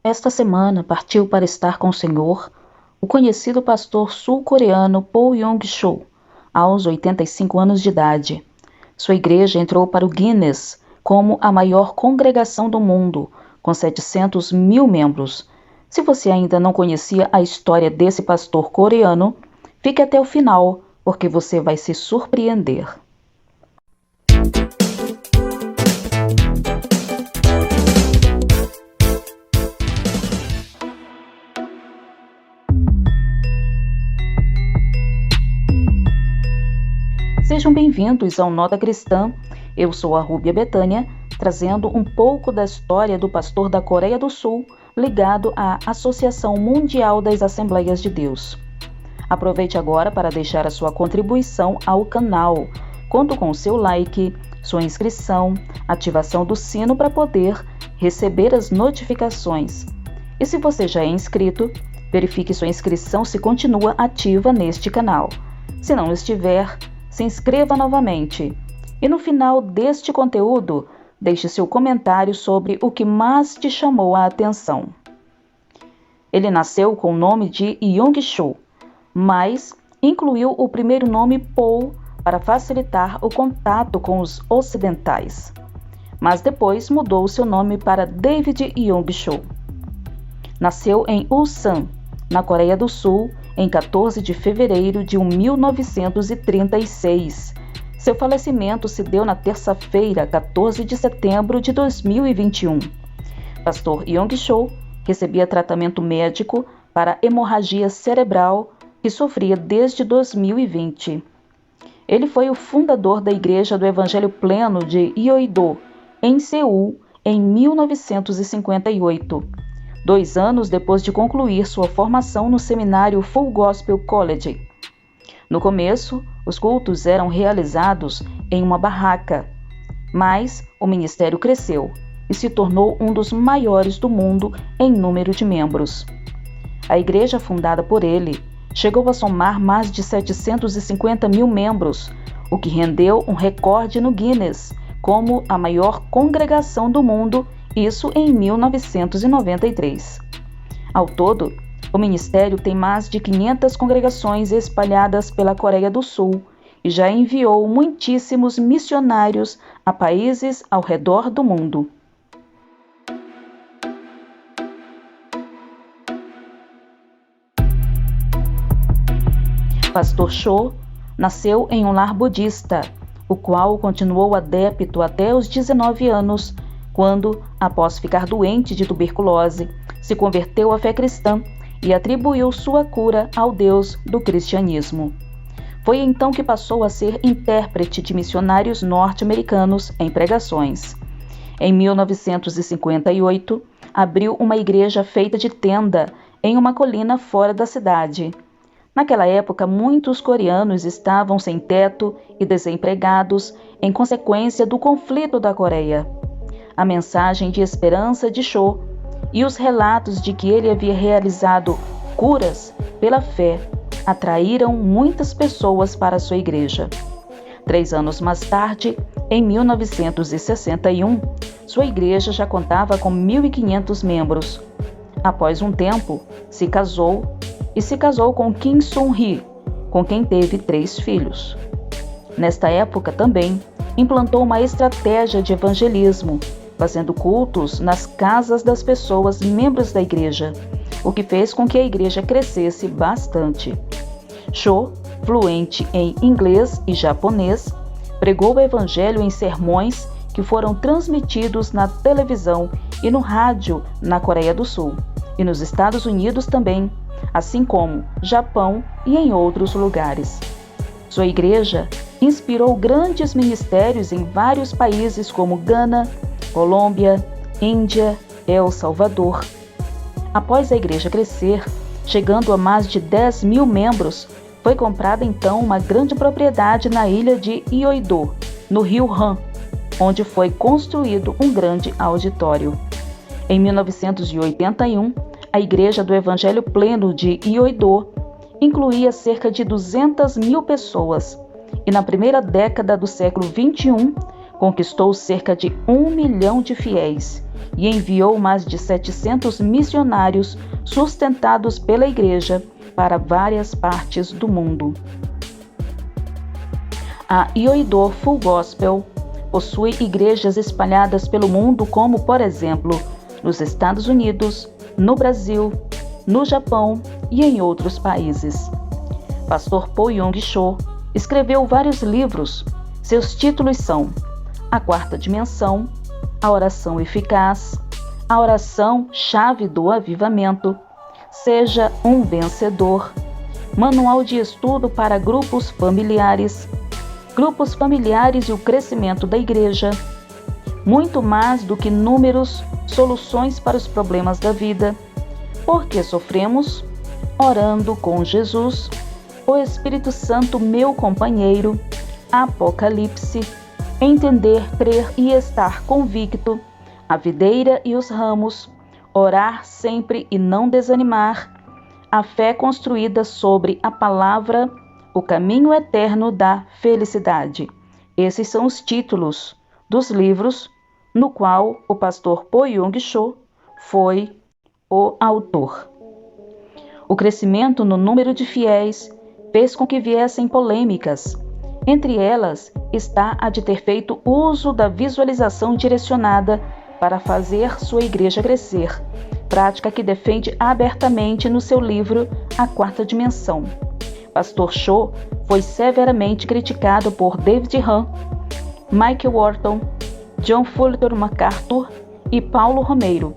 Esta semana partiu para estar com o Senhor o conhecido pastor sul-coreano Paul Yong-Cho, aos 85 anos de idade. Sua igreja entrou para o Guinness como a maior congregação do mundo, com 700 mil membros. Se você ainda não conhecia a história desse pastor coreano, fique até o final, porque você vai se surpreender. Sejam bem-vindos ao Nota Cristã. Eu sou a Rúbia Betânia, trazendo um pouco da história do pastor da Coreia do Sul, ligado à Associação Mundial das Assembleias de Deus. Aproveite agora para deixar a sua contribuição ao canal. Conto com o seu like, sua inscrição, ativação do sino para poder receber as notificações. E se você já é inscrito, verifique sua inscrição se continua ativa neste canal. Se não estiver, se inscreva novamente. E no final deste conteúdo, deixe seu comentário sobre o que mais te chamou a atenção. Ele nasceu com o nome de Yong-Cho, mas incluiu o primeiro nome Paul para facilitar o contato com os ocidentais. Mas depois mudou seu nome para David Yong-Cho. Nasceu em Ulsan, na Coreia do Sul, em 14 de fevereiro de 1936. Seu falecimento se deu na terça-feira, 14 de setembro de 2021. Pastor Yong-Cho recebia tratamento médico para hemorragia cerebral que sofria desde 2020. Ele foi o fundador da Igreja do Evangelho Pleno de Yeouido, em Seul, em 1958. 2 anos depois de concluir sua formação no seminário Full Gospel College. No começo, os cultos eram realizados em uma barraca, mas o ministério cresceu e se tornou um dos maiores do mundo em número de membros. A igreja fundada por ele chegou a somar mais de 750 mil membros, o que rendeu um recorde no Guinness como a maior congregação do mundo, isso em 1993. Ao todo, o ministério tem mais de 500 congregações espalhadas pela Coreia do Sul e já enviou muitíssimos missionários a países ao redor do mundo. Pastor Cho nasceu em um lar budista, o qual continuou adepto até os 19 anos, quando, após ficar doente de tuberculose, se converteu à fé cristã e atribuiu sua cura ao Deus do cristianismo. Foi então que passou a ser intérprete de missionários norte-americanos em pregações. Em 1958, abriu uma igreja feita de tenda em uma colina fora da cidade. Naquela época, muitos coreanos estavam sem teto e desempregados em consequência do conflito da Coreia. A mensagem de esperança de Cho e os relatos de que ele havia realizado curas pela fé atraíram muitas pessoas para sua igreja. 3 anos mais tarde, em 1961, sua igreja já contava com 1.500 membros. Após um tempo, se casou com Kim Sun-hee, com quem teve 3 filhos. Nesta época também, implantou uma estratégia de evangelismo, fazendo cultos nas casas das pessoas membros da igreja, o que fez com que a igreja crescesse bastante. Cho, fluente em inglês e japonês, pregou o evangelho em sermões que foram transmitidos na televisão e no rádio na Coreia do Sul e nos Estados Unidos também, assim como Japão e em outros lugares. Sua igreja inspirou grandes ministérios em vários países como Gana, Colômbia, Índia, El Salvador. Após a igreja crescer, chegando a mais de 10 mil membros, foi comprada então uma grande propriedade na ilha de Yeouido, no rio Han, onde foi construído um grande auditório. Em 1981, a Igreja do Evangelho Pleno de Yeouido incluía cerca de 200 mil pessoas e na primeira década do século XXI Conquistou cerca de 1 milhão de fiéis e enviou mais de 700 missionários sustentados pela Igreja para várias partes do mundo. A Yoido Full Gospel possui igrejas espalhadas pelo mundo, como, por exemplo, nos Estados Unidos, no Brasil, no Japão e em outros países. Pastor Po-Yong Cho escreveu vários livros. Seus títulos são A Quarta Dimensão, A Oração Eficaz, A Oração Chave do Avivamento, Seja um Vencedor, Manual de Estudo para Grupos Familiares e o Crescimento da Igreja, Muito Mais do que Números, Soluções para os Problemas da Vida, Por que Sofremos, Orando com Jesus, O Espírito Santo Meu Companheiro, Apocalipse, Entender, Crer e Estar Convicto, A Videira e os Ramos, Orar Sempre e Não Desanimar, A Fé Construída sobre a Palavra, O Caminho Eterno da Felicidade. Esses são os títulos dos livros no qual o pastor Po-Yong Cho foi o autor. O crescimento no número de fiéis fez com que viessem polêmicas. Entre elas está a de ter feito uso da visualização direcionada para fazer sua igreja crescer, prática que defende abertamente no seu livro A Quarta Dimensão. Pastor Cho foi severamente criticado por David Hahn, Mike Wharton, John Fulton MacArthur e Paulo Romeiro,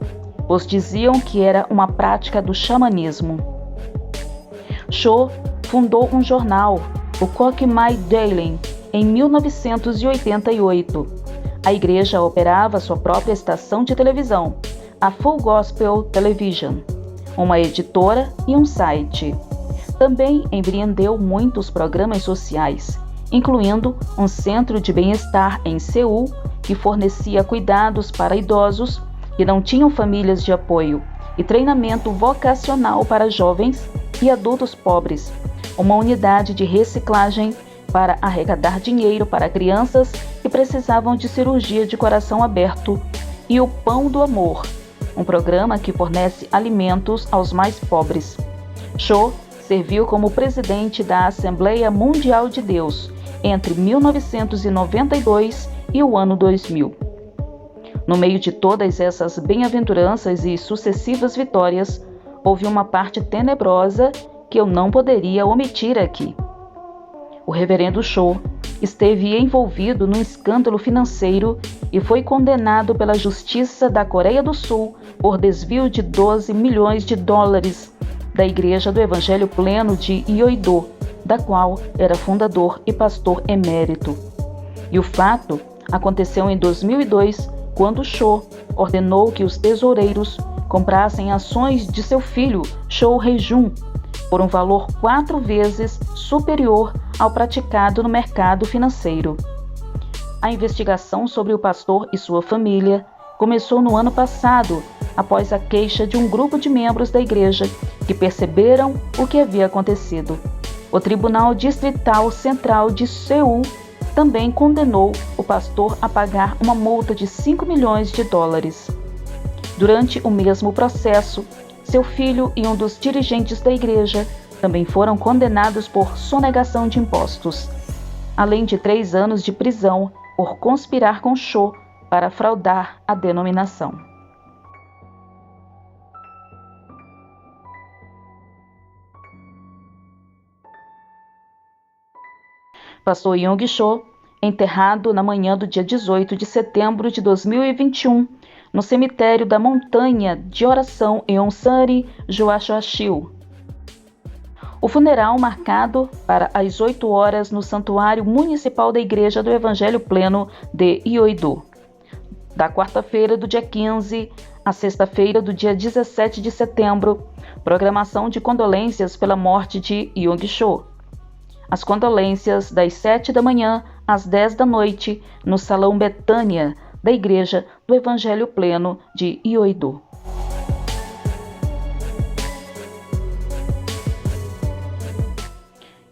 pois diziam que era uma prática do xamanismo. Cho fundou um jornal, o Koch Mai Daily, em 1988. A igreja operava sua própria estação de televisão, a Full Gospel Television, uma editora e um site. Também empreendeu muitos programas sociais, incluindo um centro de bem-estar em Seul, que fornecia cuidados para idosos que não tinham famílias de apoio, e treinamento vocacional para jovens e adultos pobres, uma unidade de reciclagem para arrecadar dinheiro para crianças que precisavam de cirurgia de coração aberto, e o Pão do Amor, um programa que fornece alimentos aos mais pobres. Cho serviu como presidente da Assembleia Mundial de Deus entre 1992 e o ano 2000. No meio de todas essas bem-aventuranças e sucessivas vitórias, houve uma parte tenebrosa que eu não poderia omitir aqui. O reverendo Cho esteve envolvido num escândalo financeiro e foi condenado pela Justiça da Coreia do Sul por desvio de 12 milhões de dólares da Igreja do Evangelho Pleno de Yoido, da qual era fundador e pastor emérito. E o fato aconteceu em 2002, quando Cho ordenou que os tesoureiros comprassem ações de seu filho, Cho Hae-jun, por um valor 4 vezes superior ao praticado no mercado financeiro. A investigação sobre o pastor e sua família começou no ano passado, após a queixa de um grupo de membros da igreja que perceberam o que havia acontecido. O Tribunal Distrital Central de Seul também condenou o pastor a pagar uma multa de 5 milhões de dólares. Durante o mesmo processo, seu filho e um dos dirigentes da igreja também foram condenados por sonegação de impostos, além de 3 anos de prisão por conspirar com Cho para fraudar a denominação. Pastor Yong Cho, enterrado na manhã do dia 18 de setembro de 2021, no cemitério da Montanha de Oração em Onsari, Joachim. O funeral marcado para as 8 horas no Santuário Municipal da Igreja do Evangelho Pleno de Yoido, da quarta-feira do dia 15 à sexta-feira do dia 17 de setembro, programação de condolências pela morte de Yong Cho. As condolências das 7 da manhã às 10 da noite no Salão Betânia da Igreja do Evangelho Pleno de Yoido.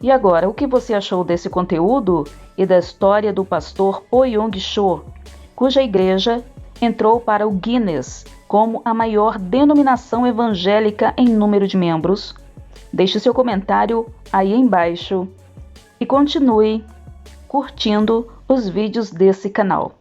E agora, o que você achou desse conteúdo e da história do pastor Oh Young-cho, cuja igreja entrou para o Guinness como a maior denominação evangélica em número de membros? Deixe seu comentário aí embaixo e continue curtindo os vídeos desse canal.